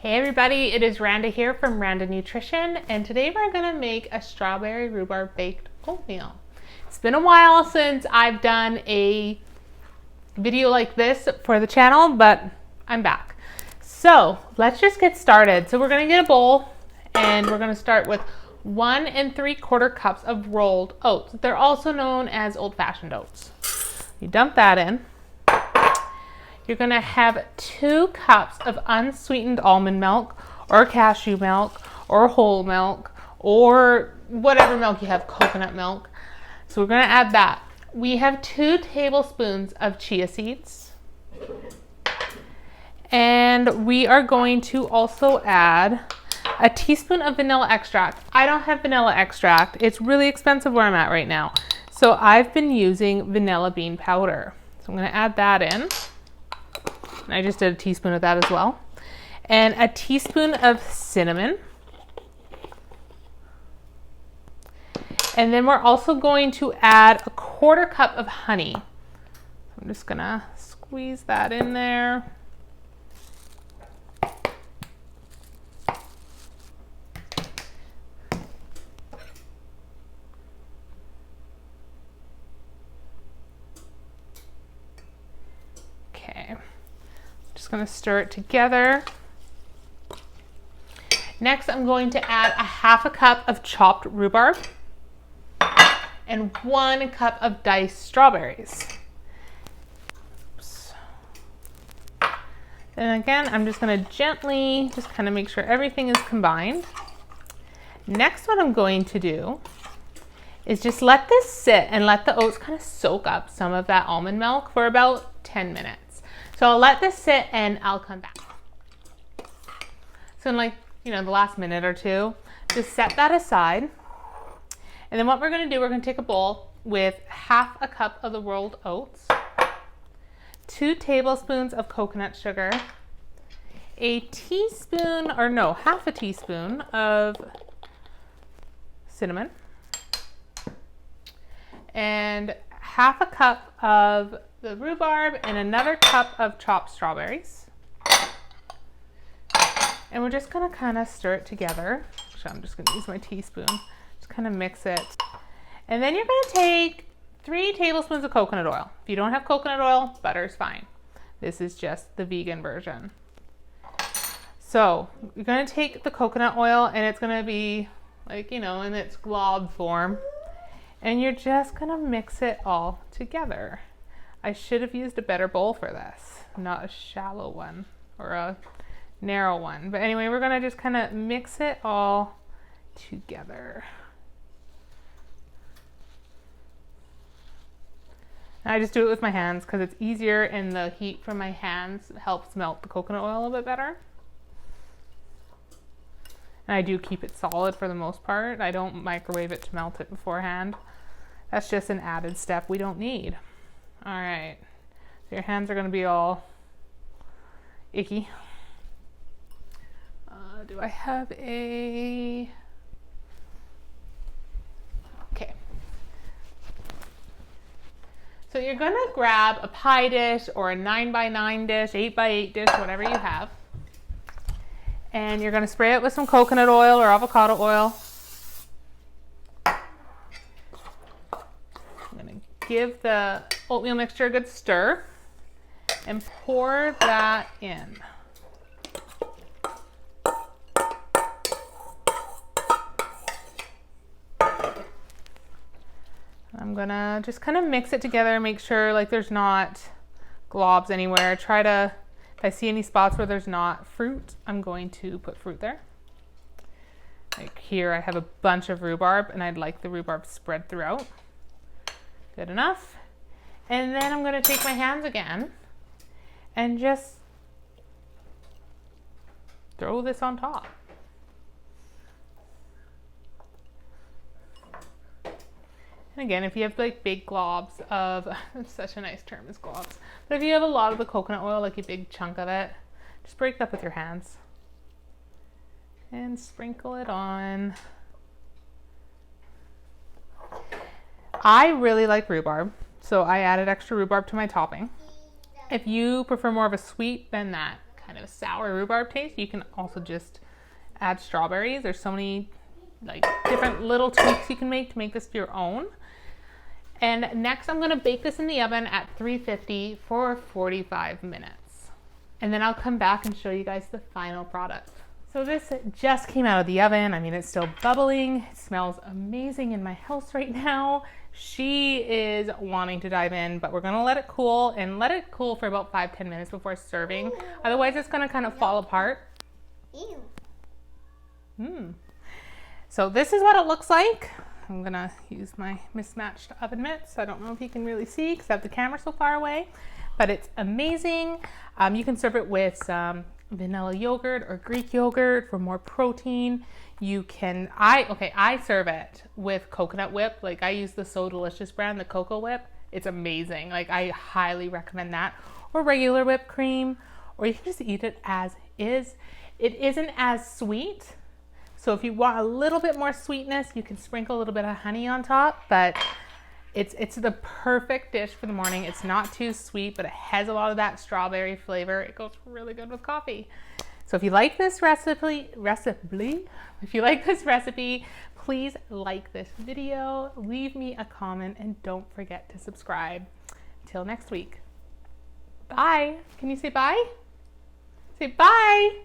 Hey everybody, it is Randa here from Randa Nutrition, and today we're going to make a strawberry rhubarb baked oatmeal. It's been a while since I've done a video like this for the channel, but I'm back. So let's just get started. So we're going to get a bowl, and we're going to start with 1 3/4 cups of rolled oats. They're also known as old-fashioned oats. You dump that in. You're going to have 2 cups of unsweetened almond milk or cashew milk or whole milk or whatever milk you have, coconut milk. So we're going to add that. We have 2 tablespoons of chia seeds. And we are going to also add a teaspoon of vanilla extract. I don't have vanilla extract. It's really expensive where I'm at right now. So I've been using vanilla bean powder. So I'm going to add that in. I just did a teaspoon of that as well. And a teaspoon of cinnamon. And then we're also going to add a 1/4 cup of honey. I'm just gonna squeeze that in there. Okay. Just going to stir it together. Next, I'm going to add a 1/2 cup of chopped rhubarb and 1 cup of diced strawberries. Oops. And again, I'm just going to gently just kind of make sure everything is combined. Next, what I'm going to do is just let this sit and let the oats kind of soak up some of that almond milk for about 10 minutes. So I'll let this sit and I'll come back. So in the last minute or two, just set that aside. And then what we're going to do, we're going to take a bowl with 1/2 cup of the rolled oats, 2 tablespoons of coconut sugar, a teaspoon, or no, 1/2 teaspoon of cinnamon, and 1/2 cup of the rhubarb and another cup of chopped strawberries. And we're just going to kind of stir it together. Actually, I'm just going to use my teaspoon. Just kind of mix it. And then you're going to take 3 tablespoons of coconut oil. If you don't have coconut oil, butter is fine. This is just the vegan version. So you're going to take the coconut oil, and it's going to be in its glob form. And you're just going to mix it all together. I should have used a better bowl for this, not a shallow one or a narrow one. But anyway, we're going to just kind of mix it all together. And I just do it with my hands because it's easier, and the heat from my hands helps melt the coconut oil a little bit better. And I do keep it solid for the most part. I don't microwave it to melt it beforehand. That's just an added step we don't need. All right, so your hands are going to be all icky. Do I have a... Okay. So you're going to grab a pie dish or a 9x9 dish, 8x8 dish, whatever you have. And you're going to spray it with some coconut oil or avocado oil. Give the oatmeal mixture a good stir and pour that in. I'm gonna just kind of mix it together, make sure there's not globs anywhere. If I see any spots where there's not fruit, I'm going to put fruit there. Like here, I have a bunch of rhubarb, and I'd like the rhubarb spread throughout. Good enough. And then I'm going to take my hands again and just throw this on top. And again, if you have big globs of, it's such a nice term is globs, but if you have a lot of the coconut oil, a big chunk of it, just break it up with your hands and sprinkle it on. I really like rhubarb, so I added extra rhubarb to my topping. If you prefer more of a sweet, then that kind of sour rhubarb taste, you can also just add strawberries. There's so many like different little tweaks you can make to make this your own. And next I'm gonna bake this in the oven at 350 for 45 minutes. And then I'll come back and show you guys the final product. So this just came out of the oven. I mean, it's still bubbling. It smells amazing in my house right now. She is wanting to dive in, but we're gonna let it cool and let it cool for about 5-10 minutes before serving. Otherwise it's gonna kind of fall apart. So this is what it looks like. I'm gonna use my mismatched oven mitts. I don't know if you can really see because I have the camera so far away, but it's amazing. You can serve it with some vanilla yogurt or Greek yogurt for more protein. You can, I serve it with coconut whip. Like I use the So Delicious brand, the cocoa whip. It's amazing. Like I highly recommend that, or regular whipped cream, or you can just eat it as is. It isn't as sweet. So if you want a little bit more sweetness, you can sprinkle a little bit of honey on top, but it's the perfect dish for the morning. It's not too sweet, but it has a lot of that strawberry flavor. It goes really good with coffee. So if you like this recipe, please like this video, leave me a comment, and don't forget to subscribe. Till next week. Bye. Can you say bye? Say bye.